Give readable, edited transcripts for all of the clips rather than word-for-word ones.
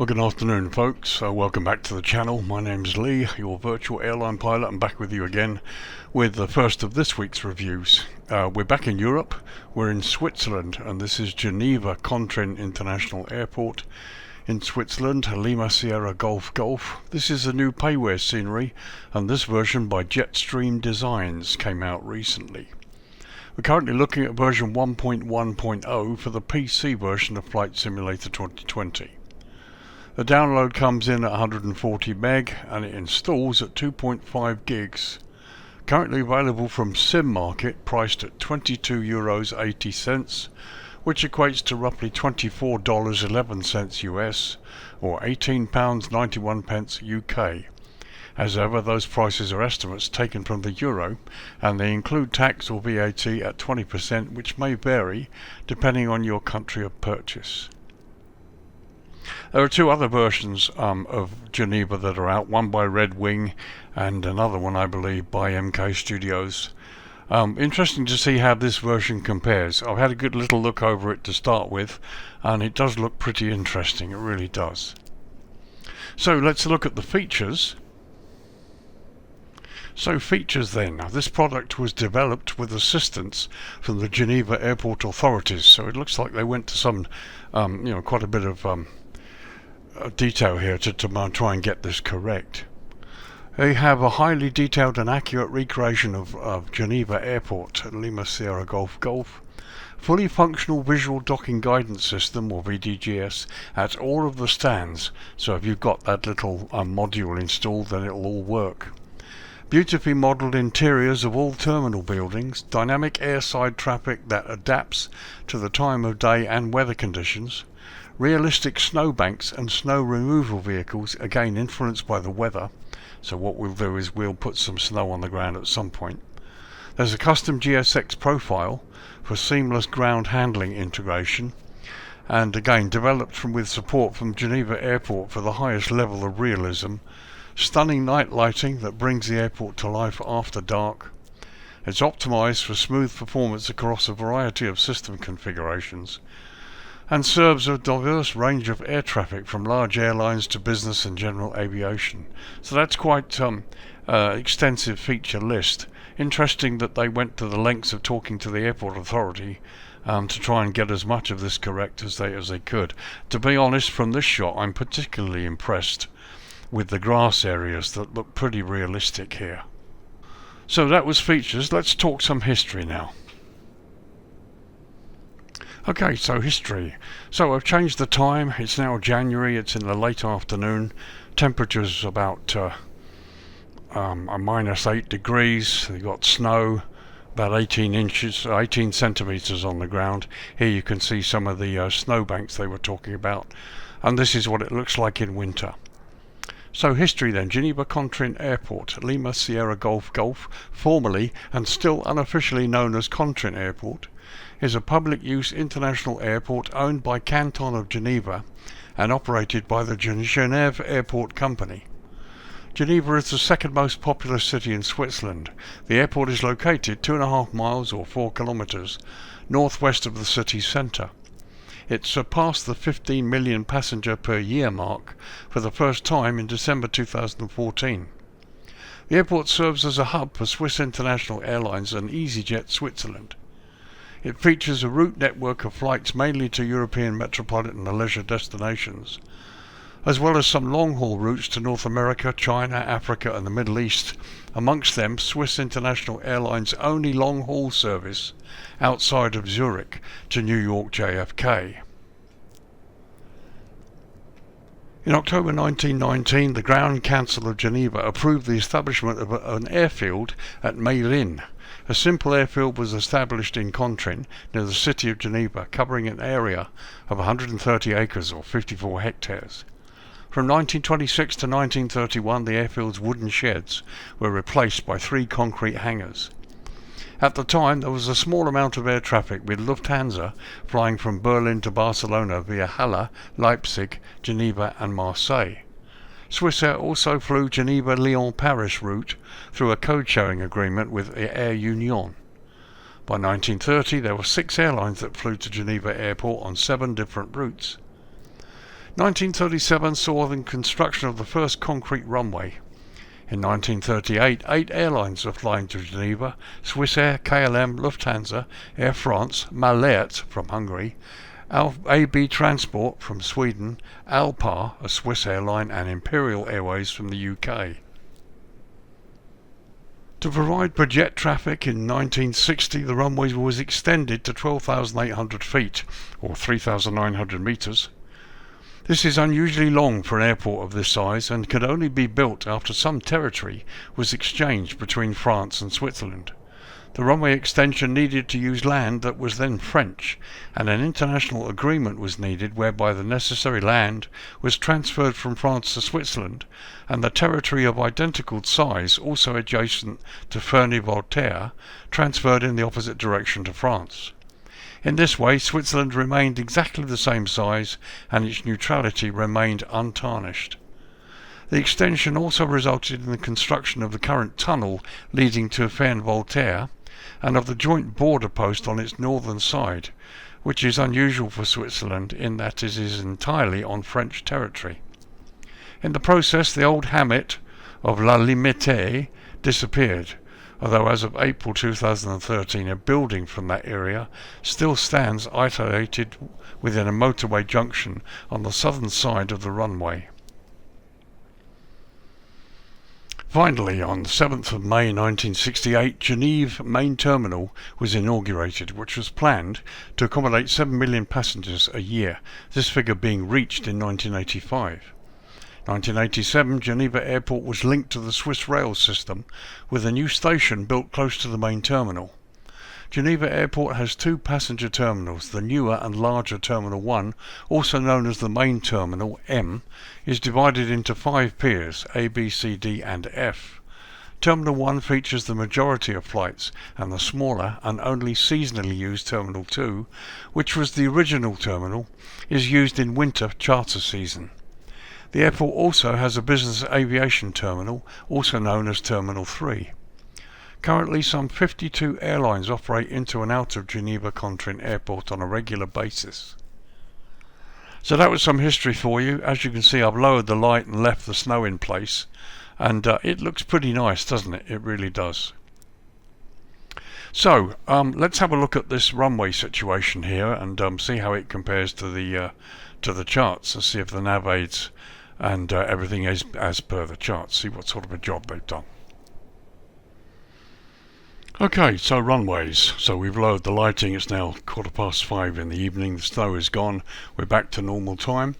Well, good afternoon, folks. Welcome back to the channel. My name's Lee, your virtual airline pilot. I'm back with you again with the first of this week's reviews. We're back in Europe. We're in Switzerland, and this is Geneva Contrin International Airport in Switzerland, Lima Sierra Golf Golf. This is a new payware scenery, and this version by JETSTREAM Designs came out recently. We're currently looking at version 1.1.0 for the PC version of Flight Simulator 2020. The download comes in at 140 meg and it installs at 2.5 gigs. Currently available from Sim Market, priced at €22.80, which equates to roughly $24.11 US or £18.91 UK. As ever, those prices are estimates taken from the euro, and they include tax or VAT at 20%, which may vary depending on your country of purchase. There are two other versions of Geneva that are out, one by Red Wing and another one, I believe, by MK Studios. Interesting to see how this version compares. I've had a good little look over it to start with, and it does look pretty interesting, it really does. So let's look at the features. So features then. Now, this product was developed with assistance from the Geneva Airport authorities, so it looks like they went to some, quite a bit of detail here to try and get this correct. They have a highly detailed and accurate recreation of Geneva Airport at Lima Sierra Golf Golf, fully functional visual docking guidance system or VDGS at all of the stands, so if you've got that little module installed, then it'll all work. Beautifully modelled interiors of all terminal buildings, dynamic airside traffic that adapts to the time of day and weather conditions, realistic snowbanks and snow removal vehicles, again influenced by the weather, so what we'll do is we'll put some snow on the ground at some point. There's a custom GSX profile for seamless ground handling integration, and again developed with support from Geneva Airport for the highest level of realism. Stunning night lighting that brings the airport to life after dark. It's optimized for smooth performance across a variety of system configurations, and serves a diverse range of air traffic from large airlines to business and general aviation. So that's quite extensive feature list. Interesting that they went to the lengths of talking to the airport authority to try and get as much of this correct as they could. To be honest, from this shot I'm particularly impressed with the grass areas that look pretty realistic here. So that was features. Let's talk some history now. Okay, so history. So I've changed the time. It's now January. It's in the late afternoon. Temperature's about a -8 degrees. You've got snow, about 18 centimeters on the ground. Here you can see some of the snowbanks they were talking about. And this is what it looks like in winter. So history then. Geneva Contrin Airport, Lima Sierra Golf Golf, formerly and still unofficially known as Contrin Airport, is a public-use international airport owned by Canton of Geneva and operated by the Geneva Airport Company. Geneva is the second most populous city in Switzerland. The airport is located 2.5 miles or 4 kilometers northwest of the city centre. It surpassed the 15 million passenger per year mark for the first time in December 2014. The airport serves as a hub for Swiss International Airlines and EasyJet Switzerland. It features a route network of flights mainly to European metropolitan and leisure destinations, as well as some long-haul routes to North America, China, Africa and the Middle East, amongst them Swiss International Airlines' only long-haul service outside of Zurich to New York JFK. In October 1919, the Ground Council of Geneva approved the establishment of an airfield at Meyrin. A simple airfield was established in Contrin, near the city of Geneva, covering an area of 130 acres or 54 hectares. From 1926 to 1931, the airfield's wooden sheds were replaced by 3 concrete hangars. At the time, there was a small amount of air traffic, with Lufthansa flying from Berlin to Barcelona via Halle, Leipzig, Geneva and Marseille. Swissair also flew Geneva-Lyon-Paris route through a code-sharing agreement with Air Union. By 1930, there were 6 airlines that flew to Geneva Airport on 7 different routes. 1937 saw the construction of the first concrete runway. In 1938, 8 airlines were flying to Geneva: Swissair, KLM, Lufthansa, Air France, Malert from Hungary, AB Transport from Sweden, Alpar, a Swiss airline, and Imperial Airways from the UK. To provide per jet traffic in 1960, the runway was extended to 12,800 feet, or 3,900 metres. This is unusually long for an airport of this size and could only be built after some territory was exchanged between France and Switzerland. The runway extension needed to use land that was then French, and an international agreement was needed whereby the necessary land was transferred from France to Switzerland, and the territory of identical size, also adjacent to Ferney-Voltaire, transferred in the opposite direction to France. In this way, Switzerland remained exactly the same size, and its neutrality remained untarnished. The extension also resulted in the construction of the current tunnel leading to Ferney-Voltaire, and of the joint border post on its northern side, which is unusual for Switzerland in that it is entirely on French territory. In the process, the old hamlet of La Limite disappeared, although as of April 2013 a building from that area still stands isolated within a motorway junction on the southern side of the runway. Finally, on the 7th of May 1968, Geneva Main Terminal was inaugurated, which was planned to accommodate 7 million passengers a year, this figure being reached in 1985. 1987, Geneva Airport was linked to the Swiss rail system, with a new station built close to the main terminal. Geneva Airport has 2 passenger terminals. The newer and larger Terminal 1, also known as the Main Terminal M, is divided into 5 piers, A, B, C, D and F. Terminal 1 features the majority of flights, and the smaller and only seasonally used Terminal 2, which was the original terminal, is used in winter charter season. The airport also has a business aviation terminal, also known as Terminal 3. Currently, some 52 airlines operate into and out of Geneva Contrin Airport on a regular basis. So that was some history for you. As you can see, I've lowered the light and left the snow in place, and it looks pretty nice, doesn't it? It really does. So let's have a look at this runway situation here and see how it compares to the charts, and see if the NAVAIDS and everything is as per the charts, see what sort of a job they've done. Okay, so runways. So we've lowered the lighting. It's now 5:15 in the evening. The snow is gone. We're back to normal time.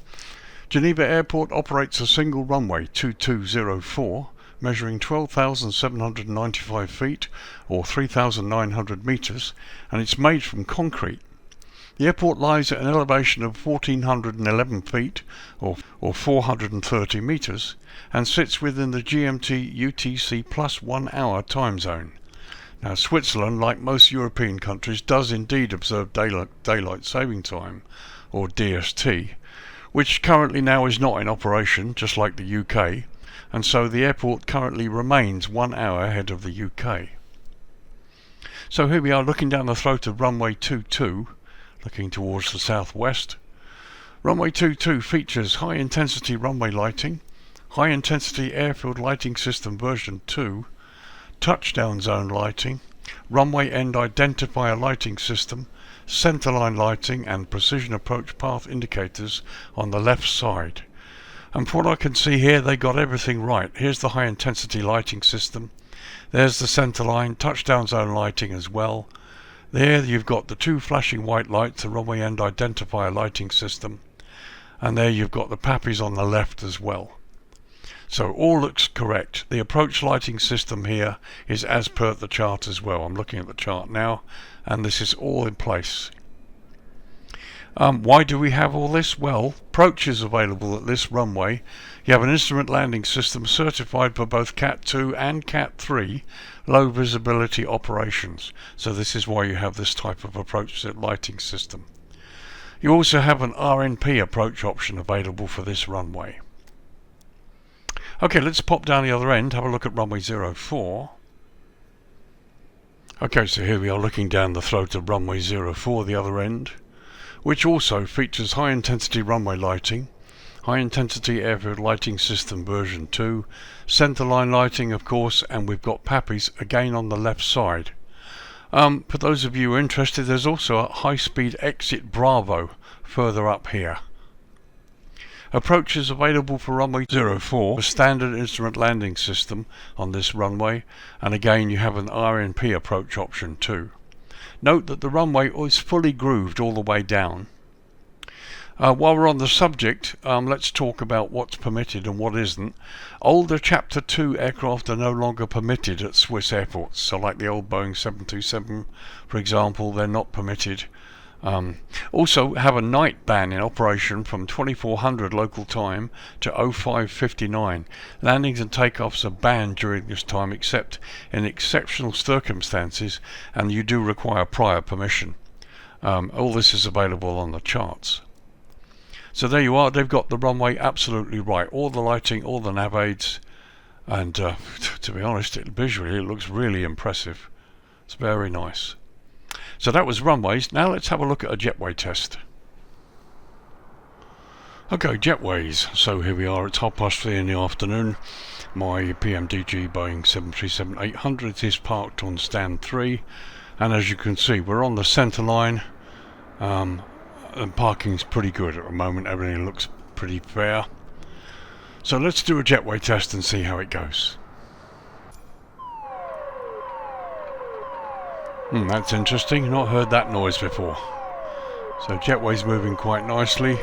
Geneva Airport operates a single runway, 2204, measuring 12,795 feet or 3,900 meters, and it's made from concrete. The airport lies at an elevation of 1,411 feet or 430 meters and sits within the GMT UTC plus 1 hour time zone. Now, Switzerland, like most European countries, does indeed observe daylight saving time, or DST, which currently now is not in operation, just like the UK, and so the airport currently remains 1 hour ahead of the UK. So here we are looking down the throat of runway 22, looking towards the southwest. Runway 22 features high-intensity runway lighting, high-intensity airfield lighting system version 2, touchdown zone lighting, runway end identifier lighting system, centerline lighting and precision approach path indicators on the left side. And from what I can see here, they got everything right. Here's the high intensity lighting system, there's the centerline, touchdown zone lighting as well. There you've got the 2 flashing white lights, the runway end identifier lighting system, and there you've got the PAPIs on the left as well. So all looks correct. The approach lighting system here is as per the chart as well. I'm looking at the chart now, and this is all in place. Why do we have all this? Well, approach is available at this runway. You have an instrument landing system certified for both Cat 2 and Cat 3 low visibility operations. So this is why you have this type of approach lighting system. You also have an RNP approach option available for this runway. Okay, let's pop down the other end, have a look at runway 04. Okay, so here we are looking down the throat of runway 04, the other end, which also features high intensity runway lighting, high intensity airfield lighting system version 2, centerline lighting of course, and we've got PAPIs again on the left side. For those of you interested, there's also a high speed exit Bravo further up here. Approach is available for runway 04, a standard instrument landing system on this runway, and again you have an RNP approach option too. Note that the runway is fully grooved all the way down. While we're on the subject, let's talk about what's permitted and what isn't. Older Chapter 2 aircraft are no longer permitted at Swiss airports, so like the old Boeing 727 for example, they're not permitted. Also have a night ban in operation from 2400 local time to 05:59. Landings and takeoffs are banned during this time except in exceptional circumstances, and you do require prior permission. All this is available on the charts. So there you are, they've got the runway absolutely right, all the lighting, all the NAVAIDS, and to be honest, visually it looks really impressive. It's very nice. So that was runways. Now let's have a look at a jetway test. Okay, jetways. So here we are, it's 3:30 in the afternoon. My PMDG Boeing 737-800 is parked on stand 3, and as you can see we're on the centre line, and parking's pretty good at the moment, everything looks pretty fair. So let's do a jetway test and see how it goes. That's interesting, not heard that noise before. So jetway's moving quite nicely.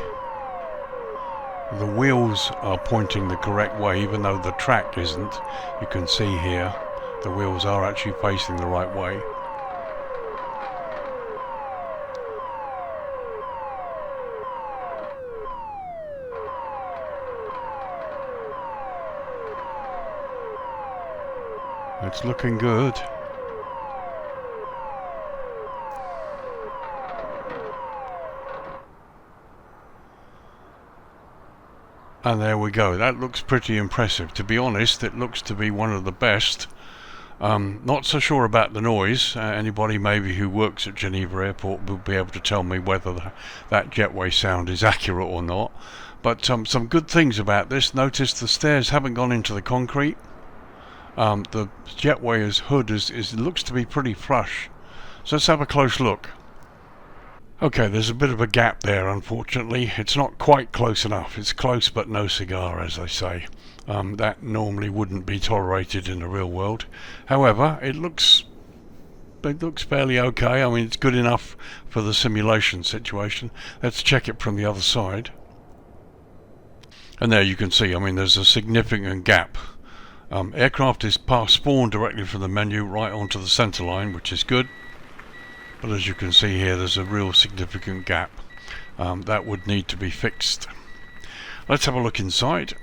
The wheels are pointing the correct way even though the track isn't. You can see here the wheels are actually facing the right way. It's looking good. And there we go, that looks pretty impressive. To be honest, it looks to be one of the best. Not so sure about the noise. Anybody maybe who works at Geneva Airport will be able to tell me whether that jetway sound is accurate or not. But some good things about this. Notice the stairs haven't gone into the concrete. The jetway's hood looks to be pretty flush. So let's have a close look. Okay, there's a bit of a gap there, unfortunately. It's not quite close enough. It's close but no cigar, as they say. That normally wouldn't be tolerated in the real world. However, it looks fairly okay. I mean, it's good enough for the simulation situation. Let's check it from the other side. And there you can see, I mean, there's a significant gap. Aircraft is spawned directly from the menu right onto the centre line, which is good. But as you can see here, there's a real significant gap. That would need to be fixed. Let's have a look inside.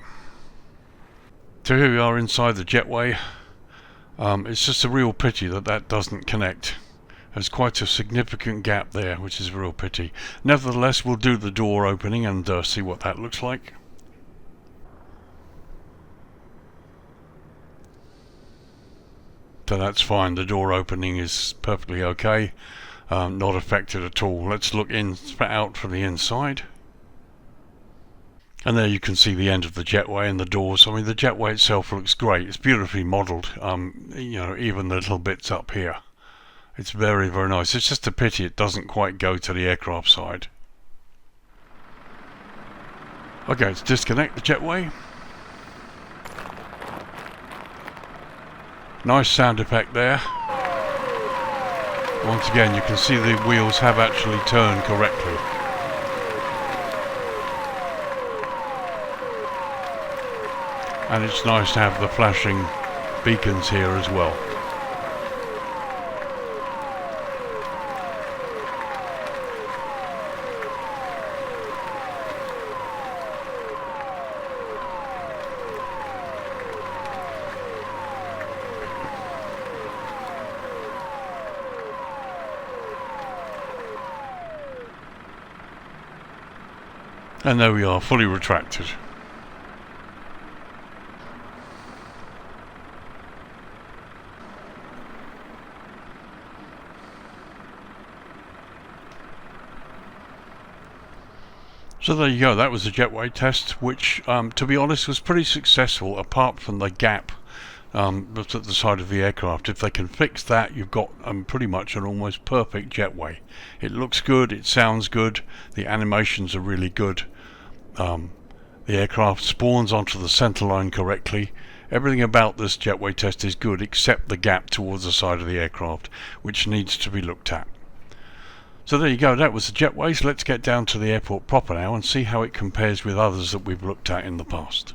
So here we are inside the jetway. It's just a real pity that doesn't connect. There's quite a significant gap there, which is a real pity. Nevertheless, we'll do the door opening and see what that looks like. So that's fine, the door opening is perfectly okay. Not affected at all. Let's look out from the inside. And there you can see the end of the jetway and the doors. I mean, the jetway itself looks great. It's beautifully modelled. You know, even the little bits up here. It's very, very nice. It's just a pity it doesn't quite go to the aircraft side. Okay, let's disconnect the jetway. Nice sound effect there. Once again, you can see the wheels have actually turned correctly. And it's nice to have the flashing beacons here as well. And there we are, fully retracted. So there you go, that was the Jetway test, which to be honest was pretty successful apart from the gap that's at the side of the aircraft. If they can fix that, you've got pretty much an almost perfect Jetway. It looks good, it sounds good, the animations are really good, the aircraft spawns onto the center line correctly. Everything about this Jetway test is good except the gap towards the side of the aircraft, which needs to be looked at. So there you go, that was the Jetways. Let's get down to the airport proper now and see how it compares with others that we've looked at in the past.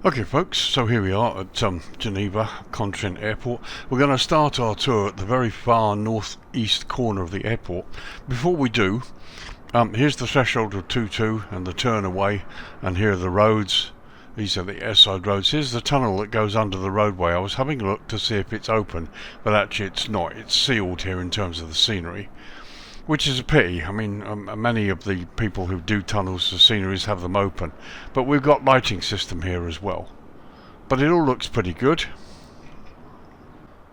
Okay folks, so here we are at Geneva Contrin Airport. We're going to start our tour at the very far northeast corner of the airport. Before we do, here's the threshold of 22 and the turn away, and here are the roads. These are the airside roads. Here's the tunnel that goes under the roadway. I was having a look to see if it's open, but actually it's not. It's sealed here in terms of the scenery, which is a pity. I mean, many of the people who do tunnels for sceneries have them open, but we've got lighting system here as well. But it all looks pretty good.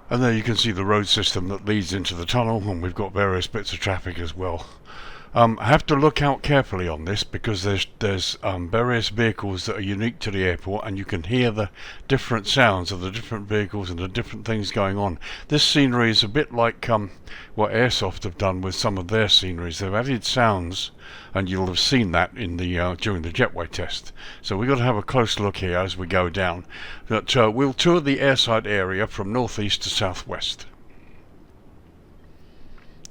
And there you can see the road system that leads into the tunnel, and we've got various bits of traffic as well. I have to look out carefully on this because there's various vehicles that are unique to the airport, and you can hear the different sounds of the different vehicles and the different things going on. This scenery is a bit like what Airsoft have done with some of their sceneries. They've added sounds, and you'll have seen that in the during the Jetway test. So we've got to have a close look here as we go down. But we'll tour the airside area from northeast to southwest.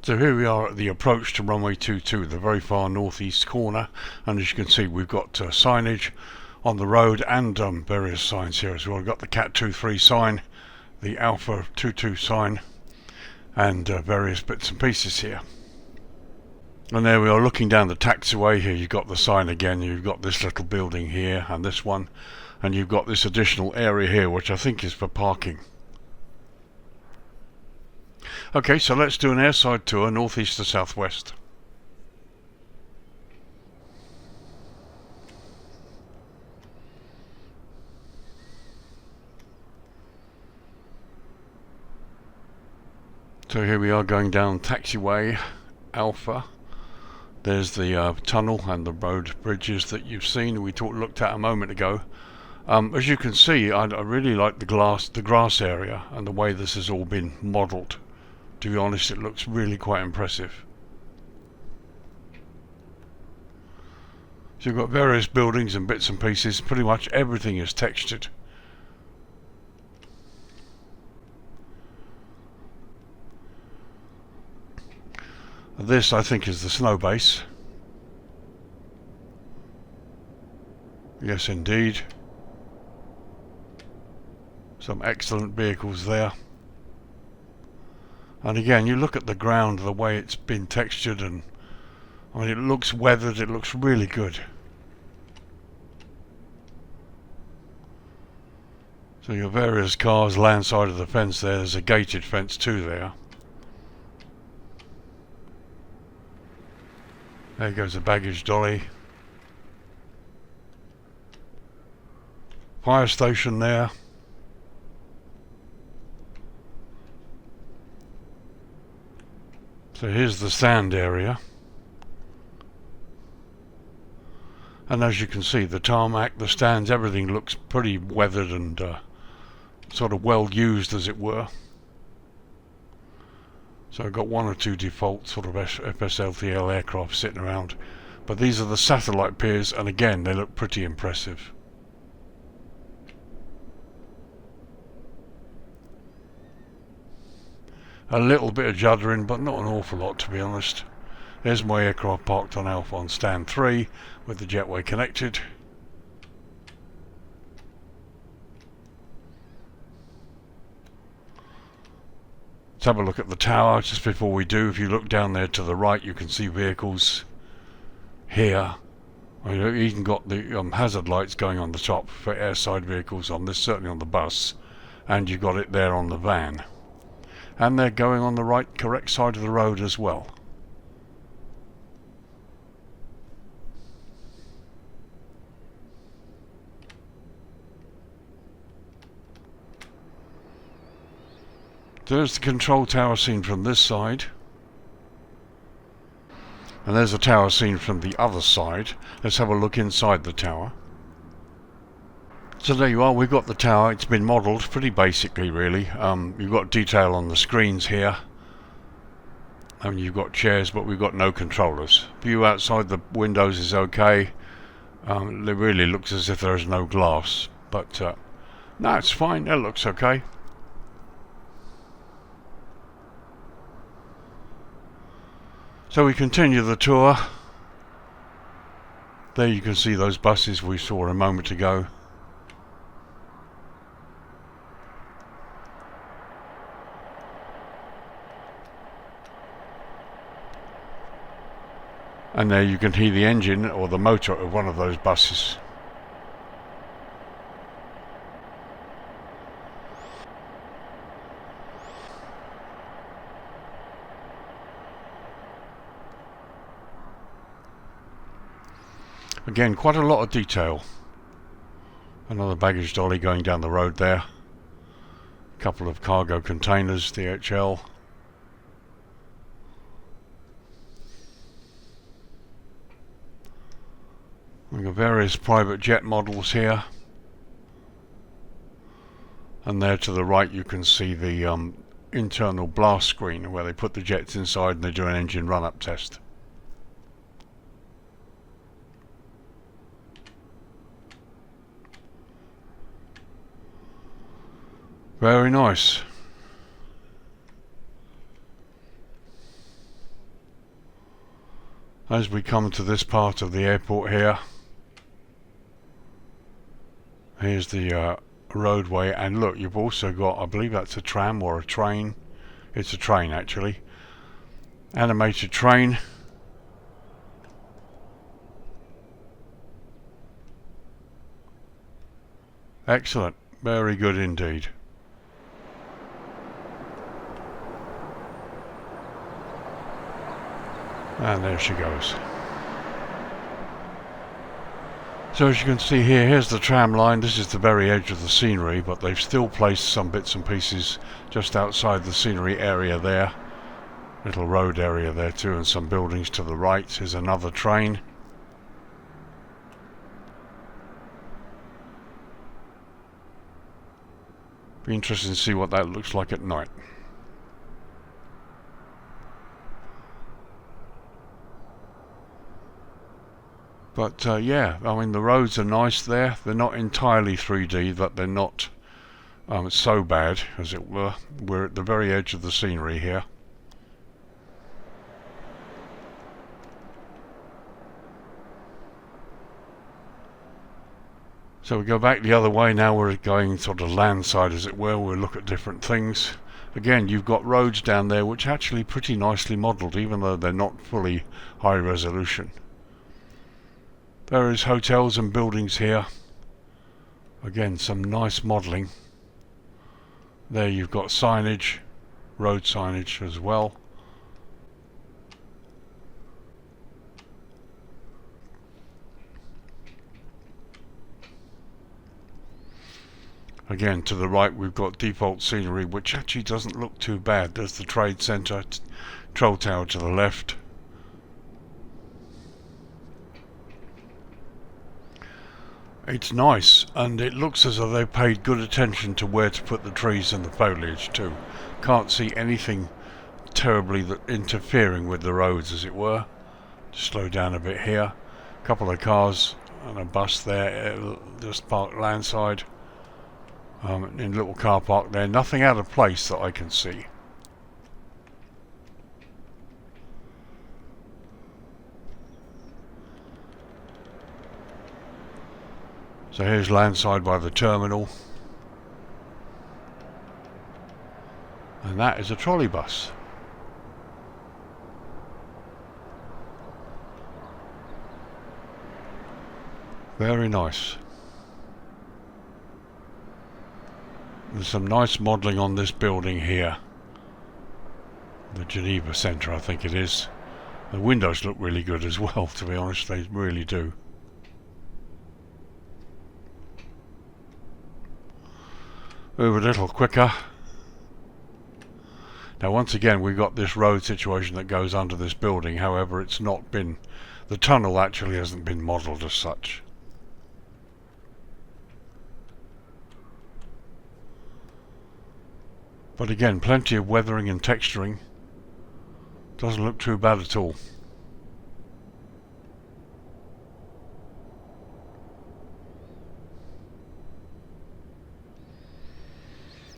So here we are at the approach to runway 22, the very far northeast corner, and as you can see we've got signage on the road and various signs here as well. We've got the Cat 23 sign, the Alpha 22 sign, and various bits and pieces here. And there we are looking down the taxiway. Here you've got the sign again, you've got this little building here and this one, and you've got this additional area here which I think is for parking. Okay, so let's do an airside tour northeast to southwest. So here we are going down taxiway Alpha. There's the tunnel and the road bridges that you've seen we looked at a moment ago. As you can see, I really like the grass area and the way this has all been modelled. To be honest, it looks really quite impressive. So you've got various buildings and bits and pieces. Pretty much everything is textured. This, I think, is the snow base. Yes, indeed. Some excellent vehicles there. And again, you look at the ground, the way it's been textured, and I mean, it looks weathered, it looks really good. So your various cars land side of the fence there. There's a gated fence too there. There goes the baggage dolly. Fire station there. So here's the stand area, and as you can see, the tarmac, the stands, everything looks pretty weathered and sort of well used, as it were. So I've got one or two default sort of FSLTL aircraft sitting around, but these are the satellite piers, and again they look pretty impressive. A little bit of juddering, but not an awful lot, to be honest. There's my aircraft parked on Alpha on stand 3 with the Jetway connected. Let's have a look at the tower just before we do. If you look down there to the right, you can see vehicles here. You've even got the hazard lights going on the top for airside vehicles on this, certainly on the bus, and you've got it there on the van. And they're going on the right, correct side of the road as well. There's the control tower seen from this side. And there's the tower seen from the other side. Let's have a look inside the tower. So there you are, we've got the tower. It's been modelled pretty basically, really. You've got detail on the screens here. And you've got chairs, but we've got no controllers. View outside the windows is okay. It really looks as if there is no glass. But no, it's fine. That looks okay. So we continue the tour. There you can see those buses we saw a moment ago. And there you can hear the engine or the motor of one of those buses. Again, quite a lot of detail. Another baggage dolly going down the road there. A couple of cargo containers, DHL. We've got various private jet models here. And there to the right you can see the internal blast screen where they put the jets inside and they do an engine run-up test. Very nice. As we come to this part of the airport here, here's the roadway, and look, you've also got, I believe that's a tram or a train. It's a train actually. Animated train. Excellent. Very good indeed. And there she goes. So as you can see here, here's the tram line. This is the very edge of the scenery, but they've still placed some bits and pieces just outside the scenery area there. Little road area there too, and some buildings to the right. Here's another train. Be interesting to see what that looks like at night. But yeah, I mean the roads are nice there. They're not entirely 3D, but they're not so bad, as it were. We're at the very edge of the scenery here. So we go back the other way now. We're going sort of landside, as it were. We'll look at different things. Again, you've got roads down there which are actually pretty nicely modelled, even though they're not fully high resolution. Various hotels and buildings here. Again, some nice modelling. There you've got signage, road signage as well. Again, to the right we've got default scenery, which actually doesn't look too bad. There's the trade centre, control tower to the left. It's nice, and it looks as though they've paid good attention to where to put the trees and the foliage too. Can't see anything terribly interfering with the roads, as it were. Just slow down a bit here. A couple of cars and a bus there, just parked landside. In a little car park there. Nothing out of place that I can see. So here's landside by the terminal. And that is a trolley bus. Very nice. There's some nice modelling on this building here. The Geneva Centre, I think it is. The windows look really good as well, to be honest, they really do. Move a little quicker. Now once again we've got this road situation that goes under this building, however it's not been, the tunnel actually hasn't been modelled as such. But again, plenty of weathering and texturing. Doesn't look too bad at all.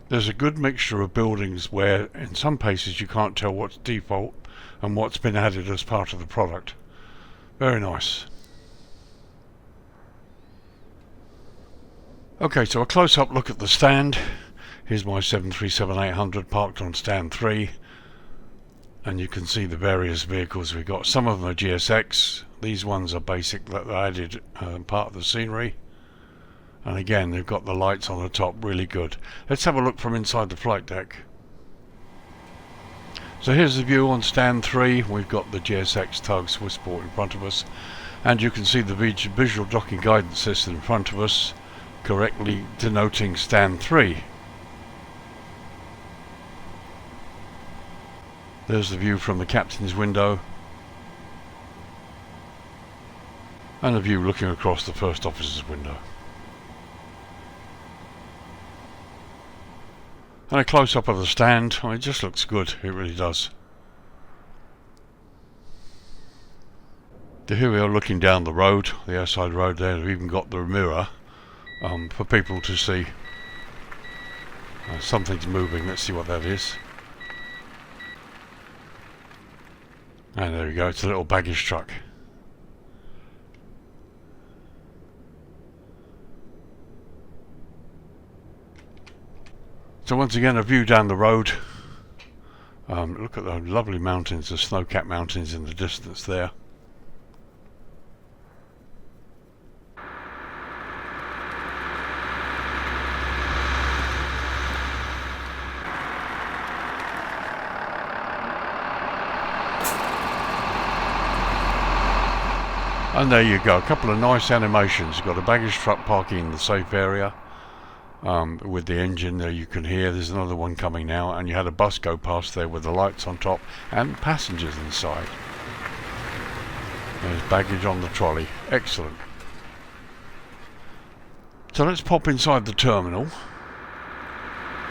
There's a good mixture of buildings where in some places you can't tell what's default and what's been added as part of the product. Very nice. Okay, so a close-up look at the stand. Here's my 737-800 parked on stand 3, and you can see the various vehicles we've got. Some of them are GSX, these ones are basic that are added part of the scenery, and again they've got the lights on the top, really good. Let's have a look from inside the flight deck. So here's the view on stand 3. We've got the GSX Tug Swissport in front of us, and you can see the visual docking guidance system in front of us, correctly denoting stand 3. There's the view from the captain's window, and a view looking across the first officer's window. And a close-up of the stand. It just looks good, it really does. So here we are looking down the road, the airside road there. We've even got the mirror for people to see. Something's moving, let's see what that is. And there we go, it's a little baggage truck. So once again a view down the road. Look at the lovely mountains, the snow-capped mountains in the distance there. And there you go, a couple of nice animations. You've got a baggage truck parking in the safe area with the engine there, you can hear. There's another one coming now, and you had a bus go past there with the lights on top and passengers inside. There's baggage on the trolley. Excellent. So let's pop inside the terminal,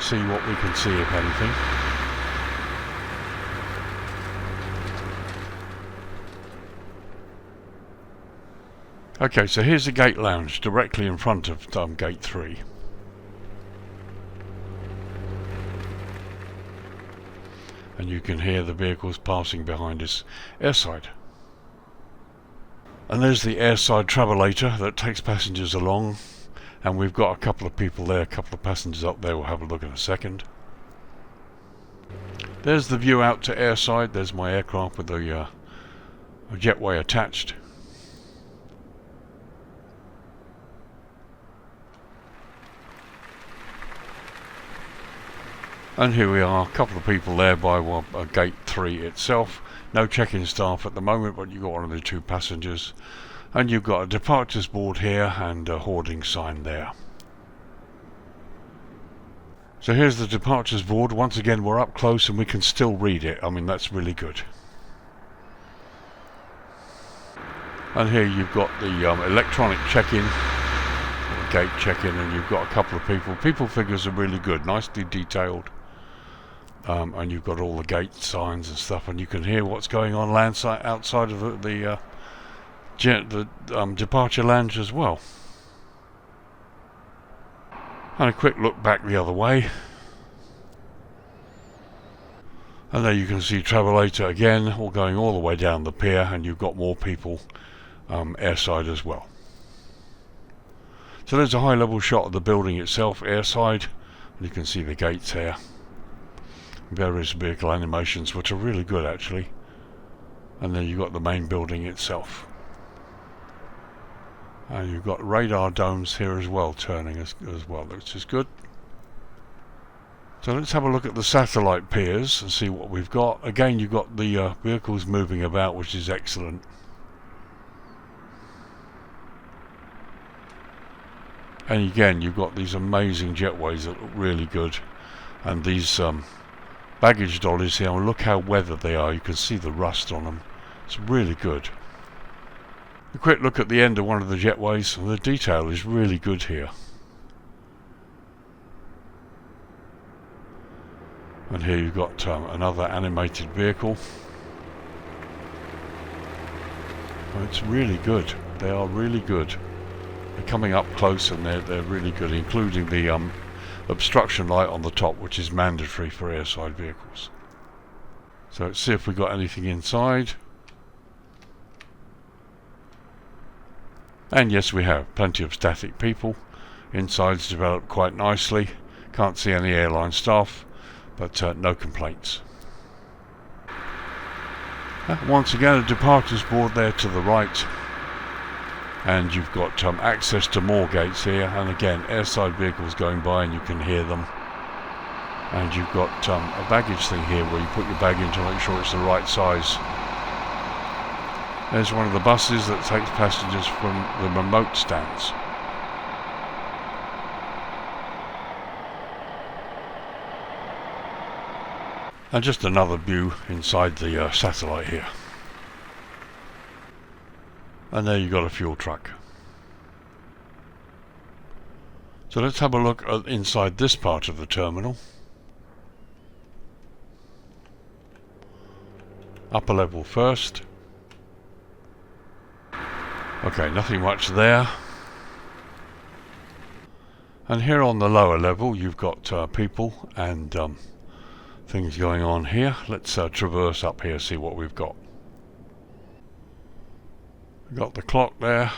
see what we can see, if anything. Okay, so here's the gate lounge directly in front of gate 3. And you can hear the vehicles passing behind us airside. And there's the airside travelator that takes passengers along. And we've got a couple of people there, a couple of passengers up there. We'll have a look in a second. There's the view out to airside. There's my aircraft with the Jetway attached. And here we are, a couple of people there by gate 3 itself. No check-in staff at the moment, but you've got one of the 2 passengers. And you've got a departures board here and a hoarding sign there. So here's the departures board. Once again, we're up close and we can still read it. I mean, that's really good. And here you've got the electronic check-in, gate check-in, and you've got a couple of people. People figures are really good, nicely detailed. And you've got all the gate signs and stuff, and you can hear what's going on outside of the departure lounge as well. And a quick look back the other way. And there you can see travelator again, all going all the way down the pier, and you've got more people airside as well. So there's a high level shot of the building itself, airside, and you can see the gates here. Various vehicle animations, which are really good actually. And then you've got the main building itself. And you've got radar domes here as well, turning as well, which is good. So let's have a look at the satellite piers and see what we've got. Again, you've got the vehicles moving about, which is excellent. And again, you've got these amazing jetways that look really good. And these baggage dollies here, and look how weathered they are. You can see the rust on them. It's really good. A quick look at the end of one of the jetways, and the detail is really good here. And here you've got another animated vehicle. Oh, it's really good. They are really good. They're coming up close, and they're really good, including the obstruction light on the top, which is mandatory for airside vehicles. So let's see if we got anything inside. And yes, we have plenty of static people. Inside's developed quite nicely. Can't see any airline staff, but no complaints. Once again, a departures board there to the right, and you've got access to more gates here, and again airside vehicles going by and you can hear them. And you've got a baggage thing here where you put your bag in to make sure it's the right size. There's one of the buses that takes passengers from the remote stands. And just another view inside the satellite here. And there you've got a fuel truck. So let's have a look at inside this part of the terminal. Upper level first. Okay, nothing much there. And here on the lower level you've got people and things going on here. Let's traverse up here, see what we've got. We've got the clock there.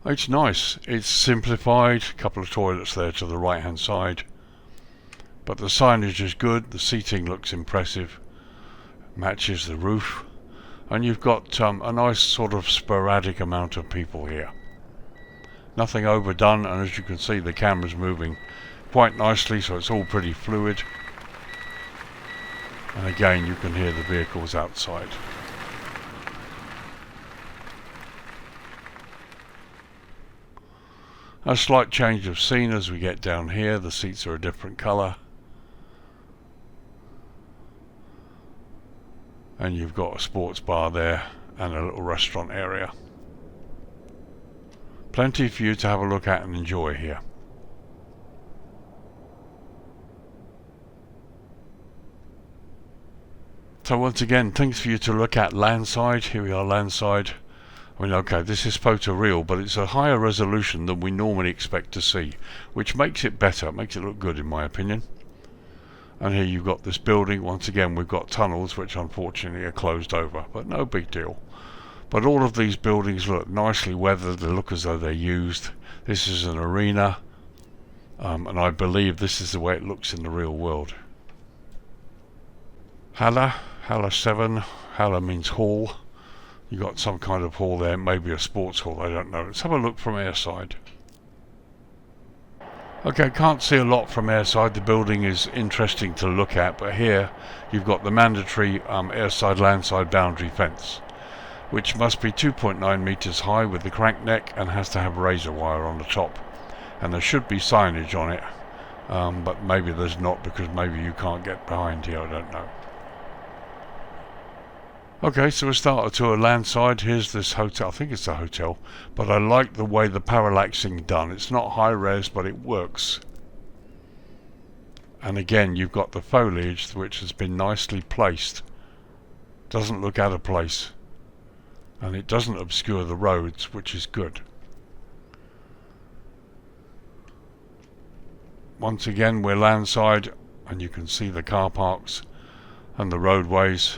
It's nice. It's simplified. A couple of toilets there to the right hand side. But the signage is good. The seating looks impressive. Matches the roof. And you've got a nice sort of sporadic amount of people here. Nothing overdone, and as you can see the camera's moving quite nicely, so it's all pretty fluid. And again you can hear the vehicles outside. A slight change of scene as we get down here. The seats are a different colour. And you've got a sports bar there and a little restaurant area. Plenty for you to have a look at and enjoy here. So once again, things for you to look at landside. Here we are landside. I mean, okay, this is photoreal, but it's a higher resolution than we normally expect to see, which makes it better, makes it look good in my opinion. And here you've got this building. Once again, we've got tunnels which unfortunately are closed over, but no big deal. But all of these buildings look nicely weathered. They look as though they're used. This is an arena, and I believe this is the way it looks in the real world. Hala 7. Hala means hall. You got some kind of hall there, maybe a sports hall, I don't know. Let's have a look from airside. Okay, can't see a lot from airside. The building is interesting to look at, but here you've got the mandatory airside landside boundary fence, which must be 2.9 meters high with the crank neck and has to have razor wire on the top. And there should be signage on it, but maybe there's not, because maybe you can't get behind here, I don't know. Okay, so we start a tour landside. Here's this hotel. I think it's a hotel, but I like the way the parallaxing done. It's not high res, but it works. And again, you've got the foliage which has been nicely placed. Doesn't look out of place, and it doesn't obscure the roads, which is good. Once again, we're landside, and you can see the car parks and the roadways.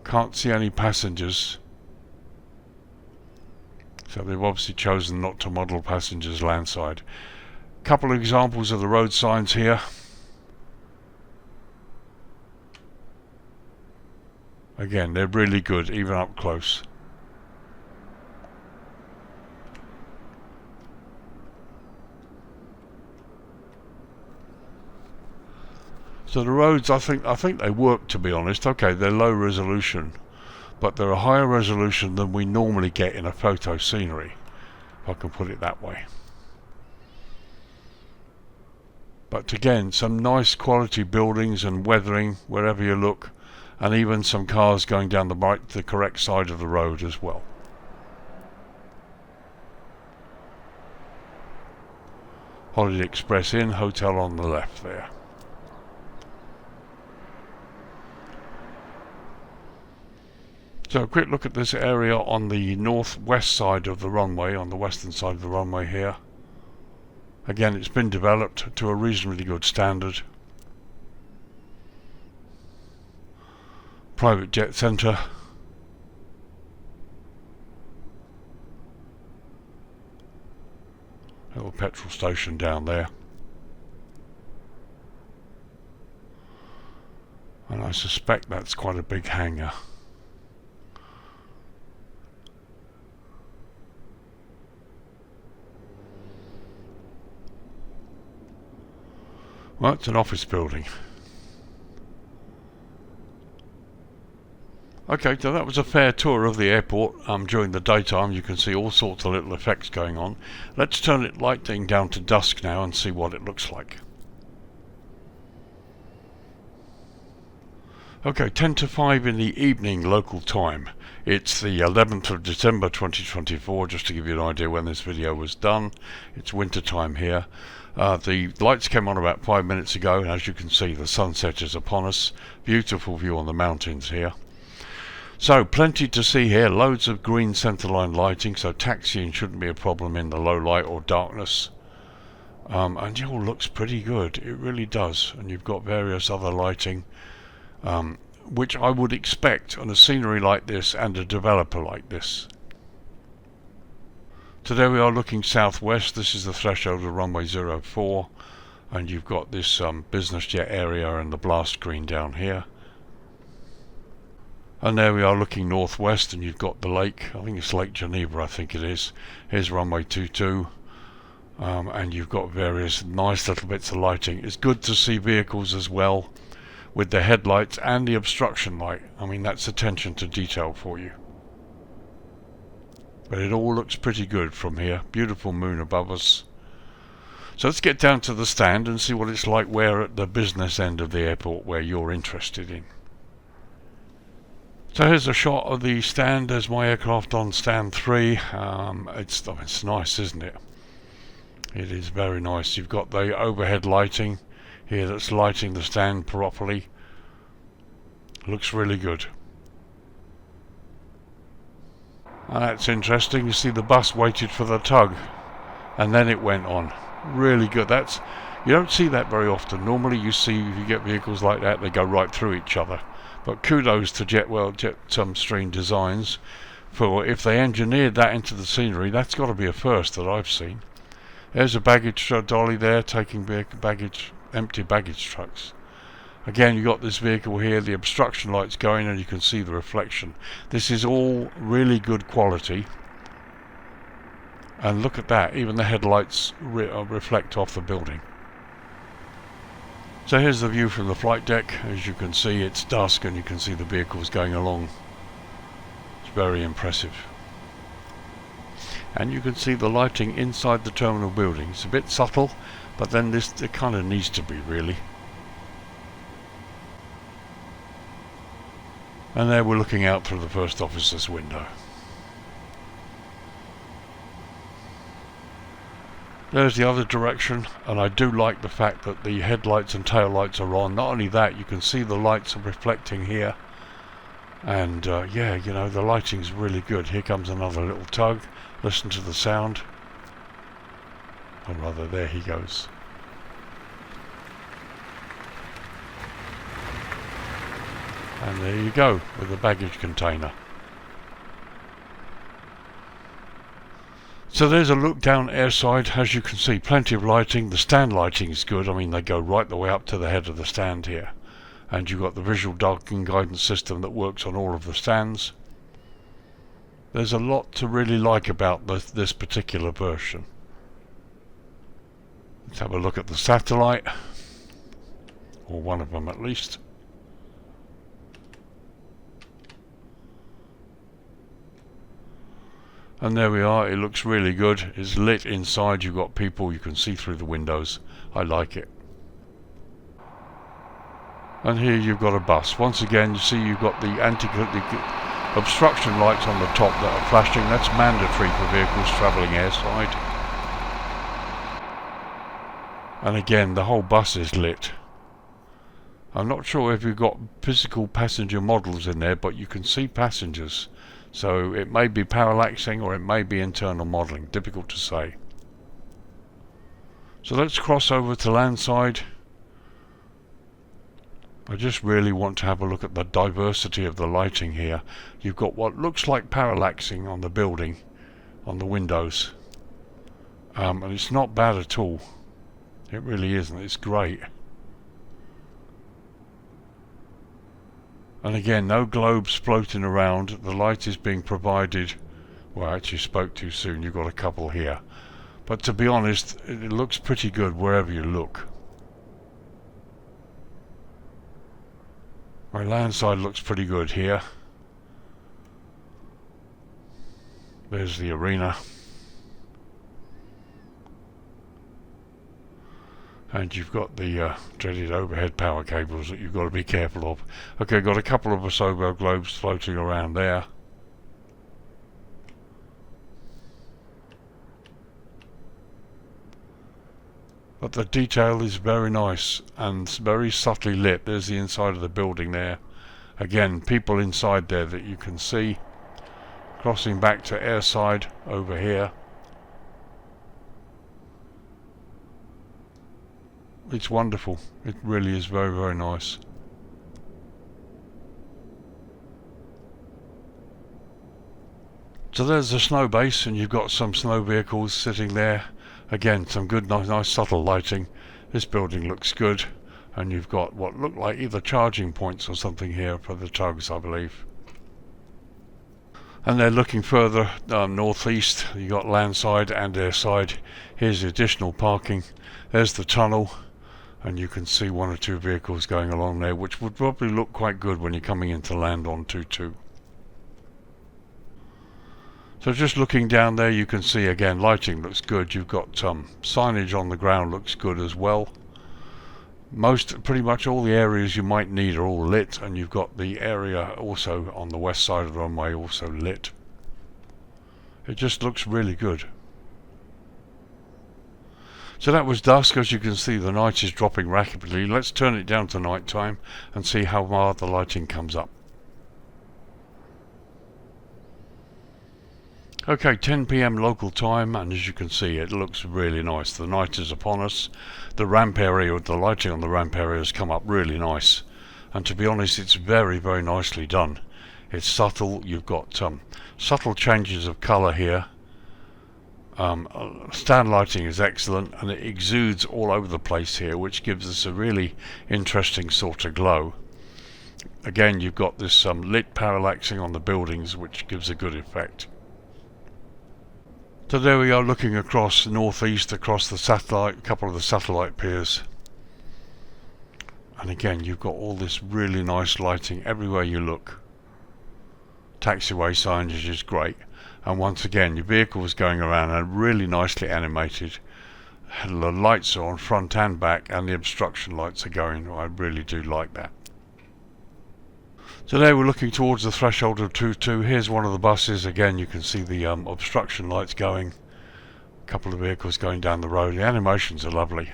Can't see any passengers, so they've obviously chosen not to model passengers landside. Couple of examples of the road signs here. Again, they're really good, even up close. So the roads, I think they work, to be honest. Okay, they're low resolution, but they're a higher resolution than we normally get in a photo scenery, if I can put it that way. But again, some nice quality buildings and weathering wherever you look, and even some cars going down the correct side of the road as well. Holiday Express Inn, hotel on the left there. So a quick look at this area on the northwest side of the runway, on the western side of the runway here. Again, it's been developed to a reasonably good standard. Private jet centre. Little petrol station down there. And I suspect that's quite a big hangar. Well, it's an office building. Okay, so that was a fair tour of the airport. During the daytime you can see all sorts of little effects going on. Let's turn it lighting down to dusk now and see what it looks like. Okay, 10 to 5 in the evening local time. It's the 11th of December 2024, just to give you an idea when this video was done. It's winter time here. The lights came on about 5 minutes ago, and as you can see the sunset is upon us. Beautiful view on the mountains here. So plenty to see here, loads of green centerline lighting, so taxiing shouldn't be a problem in the low light or darkness. And it all looks pretty good, it really does. And you've got various other lighting, which I would expect on a scenery like this and a developer like this. Today we are looking southwest. This is the threshold of runway 04, and you've got this business jet area and the blast screen down here. And there we are looking northwest, and you've got the lake. I think it's Lake Geneva, I think it is. Here's runway 22, and you've got various nice little bits of lighting. It's good to see vehicles as well, with the headlights and the obstruction light. I mean, that's attention to detail for you. But it all looks pretty good from here. Beautiful moon above us. So let's get down to the stand and see what it's like where at the business end of the airport where you're interested in. So here's a shot of the stand. There's my aircraft on stand 3. It's nice, isn't it? It is very nice. You've got the overhead lighting here that's lighting the stand properly. Looks really good. And that's interesting. You see the bus waited for the tug and then it went on. Really good. You don't see that very often. Normally you see, if you get vehicles like that, they go right through each other. But kudos to JETSTREAM Designs for, if they engineered that into the scenery, that's got to be a first that I've seen. There's a baggage dolly there taking empty baggage trucks. Again, you've got this vehicle here, the obstruction light's going and you can see the reflection. This is all really good quality. And look at that, even the headlights reflect off the building. So here's the view from the flight deck. As you can see, it's dusk and you can see the vehicles going along. It's very impressive. And you can see the lighting inside the terminal building. It's a bit subtle, but then it kind of needs to be, really. And there we're looking out through the first officer's window. There's the other direction, and I do like the fact that the headlights and tail lights are on. Not only that, you can see the lights are reflecting here. And yeah, you know, the lighting's really good. Here comes another little tug. Listen to the sound. Or rather, there he goes. And there you go, with the baggage container. So there's a look down airside. As you can see, plenty of lighting. The stand lighting is good. I mean, they go right the way up to the head of the stand here. And you've got the visual darkening guidance system that works on all of the stands. There's a lot to really like about this particular version. Let's have a look at the satellite, or one of them at least. And there we are, it looks really good. It's lit inside, you've got people, you can see through the windows. I like it. And here you've got a bus. Once again, you see you've got the obstruction lights on the top that are flashing. That's mandatory for vehicles travelling airside. And again, the whole bus is lit. I'm not sure if you've got physical passenger models in there, but you can see passengers. So it may be parallaxing or it may be internal modelling. Difficult to say. So let's cross over to landside. I just really want to have a look at the diversity of the lighting here. You've got what looks like parallaxing on the building, on the windows. And it's not bad at all. It really isn't. It's great. And again, no globes floating around. The light is being provided. Well, I actually spoke too soon. You've got a couple here. But to be honest, it looks pretty good wherever you look. My landside looks pretty good here. There's the arena. And you've got the dreaded overhead power cables that you've got to be careful of. Okay, got a couple of Asobo globes floating around there. But the detail is very nice and very subtly lit. There's the inside of the building there. Again, people inside there that you can see. Crossing back to airside over here. It's wonderful. It really is very, very nice. So there's the snow base, and you've got some snow vehicles sitting there. Again, some good, nice subtle lighting. This building looks good, and you've got what look like either charging points or something here for the tugs, I believe. And they're looking further northeast. You've got landside and airside. Here's the additional parking. There's the tunnel. And you can see one or two vehicles going along there, which would probably look quite good when you're coming into land on 2-2. So just looking down there, you can see again, lighting looks good. You've got signage on the ground, looks good as well. Pretty much all the areas you might need are all lit, and you've got the area also on the west side of the runway also lit. It just looks really good. So that was dusk. As you can see, the night is dropping rapidly. Let's turn it down to night time and see how far the lighting comes up. Okay, 10 PM local time, and as you can see, it looks really nice. The night is upon us. The ramp area, with the lighting on the ramp area, has come up really nice. And to be honest, it's very, very nicely done. It's subtle. You've got subtle changes of colour here. Stand lighting is excellent, and it exudes all over the place here, which gives us a really interesting sort of glow. Again, you've got this lit parallaxing on the buildings, which gives a good effect. So there we are, looking across northeast, across the satellite, couple of the satellite piers. And again, you've got all this really nice lighting everywhere you look. Taxiway signage is great. And once again, your vehicles going around are really nicely animated. The lights are on front and back, and the obstruction lights are going. I really do like that. So there we're looking towards the threshold of 2-2. Here's one of the buses. Again, you can see the obstruction lights going. A couple of vehicles going down the road. The animations are lovely.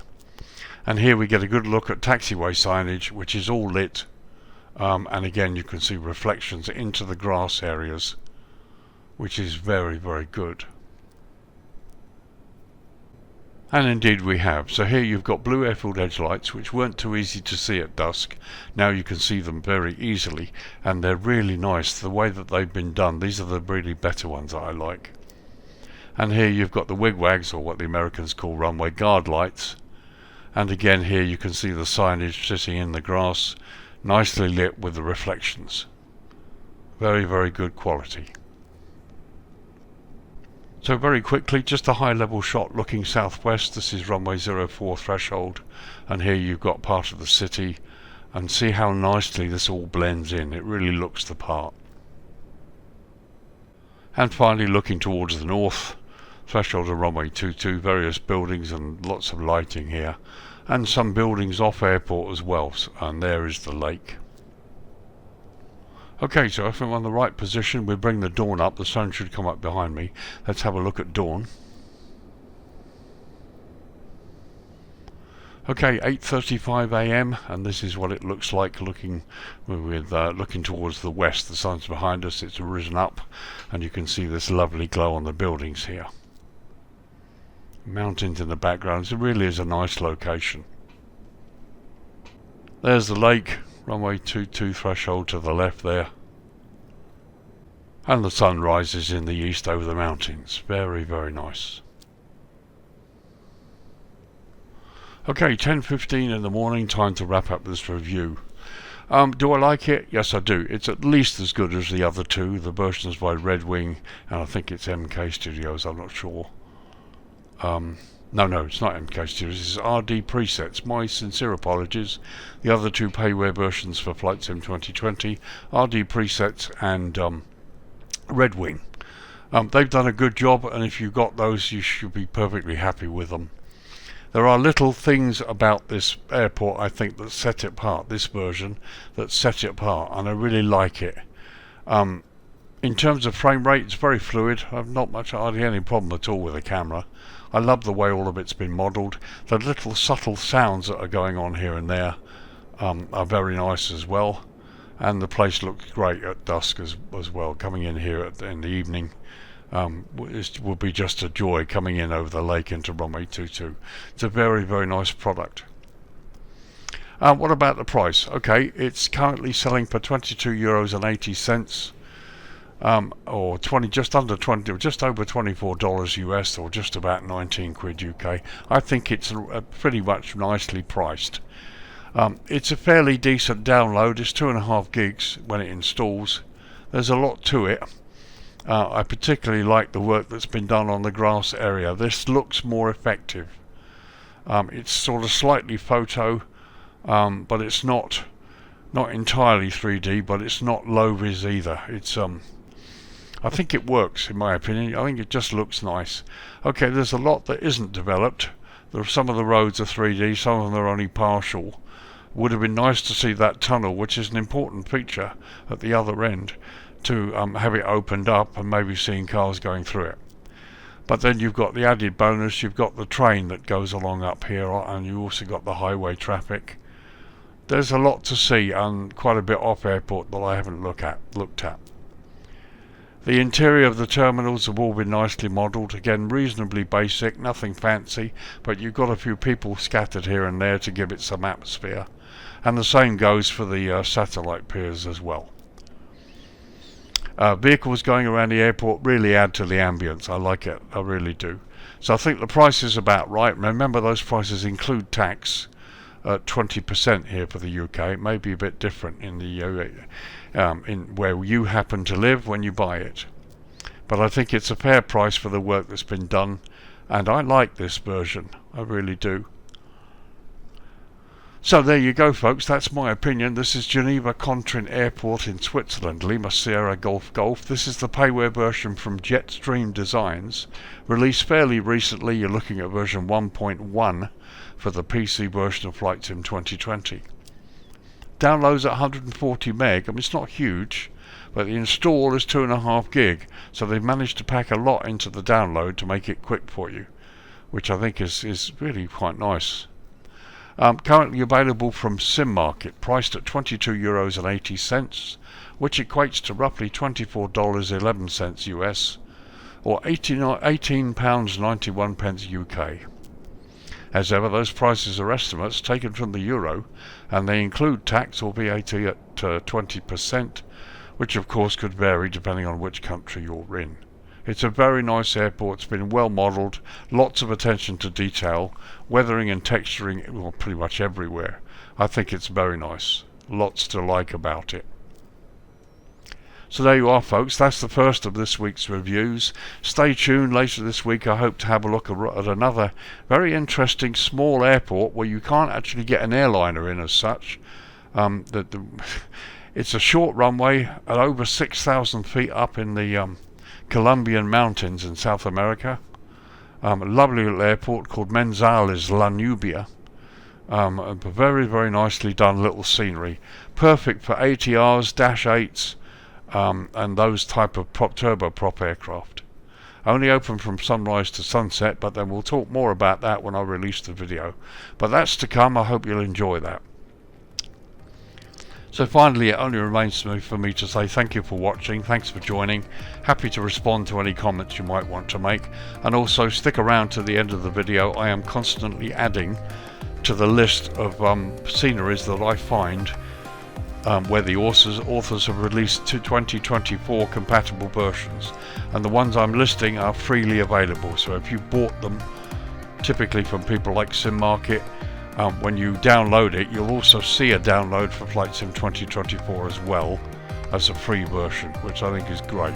And here we get a good look at taxiway signage, which is all lit. And again, you can see reflections into the grass areas, which is very, very good. And indeed we have. So here you've got blue airfield edge lights, which weren't too easy to see at dusk. Now you can see them very easily, and they're really nice the way that they've been done. These are the really better ones that I like. And here you've got the WIGWAGS, or what the Americans call runway guard lights. And again, here you can see the signage sitting in the grass, nicely lit with the reflections. Very, very good quality. So very quickly, just a high level shot looking southwest. This is runway 04 threshold, and here you've got part of the city, and see how nicely this all blends in. It really looks the part. And finally, looking towards the north, threshold of runway 22, various buildings and lots of lighting here, and some buildings off airport as well, and there is the lake. Okay, so if I'm on the right position, we bring the dawn up. The sun should come up behind me. Let's have a look at dawn. Okay, 8:35 a.m. and this is what it looks like looking towards the west. The sun's behind us, it's risen up, and you can see this lovely glow on the buildings here. Mountains in the background. It really is a nice location. There's the lake, runway 22 threshold to the left there. And the sun rises in the east over the mountains. Very, very nice. Okay, 10:15 in the morning, time to wrap up this review. Do I like it? Yes, I do. It's at least as good as the other two. The versions by Red Wing, and I think it's MK Studios, I'm not sure. No, it's not MK Studios, this is RD Presets. My sincere apologies. The other two payware versions for Flight Sim 2020, RD Presets and Red Wing. They've done a good job, and if you got those, you should be perfectly happy with them. There are little things about this airport, I think, that set it apart, this version, that set it apart, and I really like it. In terms of frame rate, it's very fluid. I've not hardly any problem at all with the camera. I love the way all of it's been modelled. The little subtle sounds that are going on here and there are very nice as well. And the place looks great at dusk as well. Coming in here in the evening will be just a joy, coming in over the lake into runway 22. It's a very, very nice product. What about the price? Okay, it's currently selling for €22.80. Or just over $24 US, or just about 19 quid UK. I think it's pretty much nicely priced. It's a fairly decent download. It's 2.5 gigs when it installs. There's a lot to it. I particularly like the work that's been done on the grass area. This looks more effective. It's sort of slightly photo, but it's not entirely 3D, but it's not low vis either. It's I think it works, in my opinion. I think it just looks nice. Okay, there's a lot that isn't developed. Some of the roads are 3D, some of them are only partial. Would have been nice to see that tunnel, which is an important feature at the other end, to have it opened up and maybe seeing cars going through it. But then you've got the added bonus, you've got the train that goes along up here, and you also got the highway traffic. There's a lot to see, and quite a bit off airport that I haven't looked at. The interior of the terminals have all been nicely modelled, again reasonably basic, nothing fancy, but you've got a few people scattered here and there to give it some atmosphere. And the same goes for the satellite piers as well. Vehicles going around the airport really add to the ambience. I like it, I really do. So I think the price is about right. Remember, those prices include tax at 20% here for the UK. It may be a bit different in the in where you happen to live when you buy it. But I think it's a fair price for the work that's been done, and I like this version. I really do. So there you go, folks. That's my opinion. This is Geneva Contrin Airport in Switzerland, Lima Sierra Golf Golf. This is the payware version from JETSTREAM Designs, released fairly recently. You're looking at version 1.1 for the PC version of Flight Sim 2020. Downloads at 140 meg. I mean, it's not huge, but the install is 2.5 gig. So they've managed to pack a lot into the download to make it quick for you, which I think is really quite nice. Currently available from Sim Market, priced at €22.80, which equates to roughly $24.11 US, or £18.91 UK. As ever, those prices are estimates taken from the euro, and they include tax or VAT at 20%, which of course could vary depending on which country you're in. It's a very nice airport. It's been well modelled, lots of attention to detail, weathering and texturing, well, pretty much everywhere. I think it's very nice. Lots to like about it. So there you are, folks. That's the first of this week's reviews. Stay tuned. Later this week I hope to have a look at another very interesting small airport where you can't actually get an airliner in as such. It's a short runway at over 6,000 feet up in the Colombian mountains in South America. A lovely little airport called Manizales La Nubia. A very, very nicely done little scenery. Perfect for ATRs, Dash 8s, and those type of turboprop aircraft. Only open from sunrise to sunset, but then we'll talk more about that when I release the video. But that's to come. I hope you'll enjoy that. So finally, it only remains for me to say thank you for watching, thanks for joining, happy to respond to any comments you might want to make, and also stick around to the end of the video. I am constantly adding to the list of sceneries that I find where the authors have released 2024 compatible versions, and the ones I'm listing are freely available. So if you bought them, typically from people like SimMarket, when you download it, you'll also see a download for Flight Sim 2024 as well as a free version, which I think is great.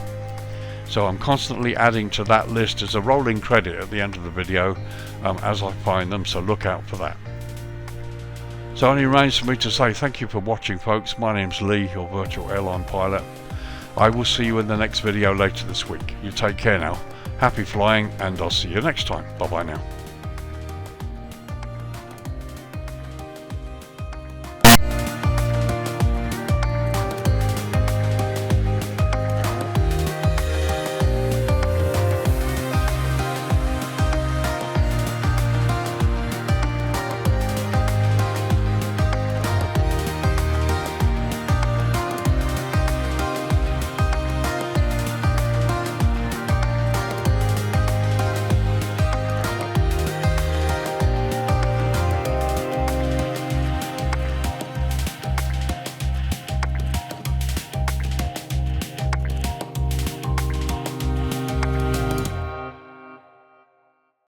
So I'm constantly adding to that list as a rolling credit at the end of the video as I find them, so look out for that. So it only remains for me to say thank you for watching, folks. My name's Lee, your virtual airline pilot. I will see you in the next video later this week. You take care now. Happy flying, and I'll see you next time. Bye bye now.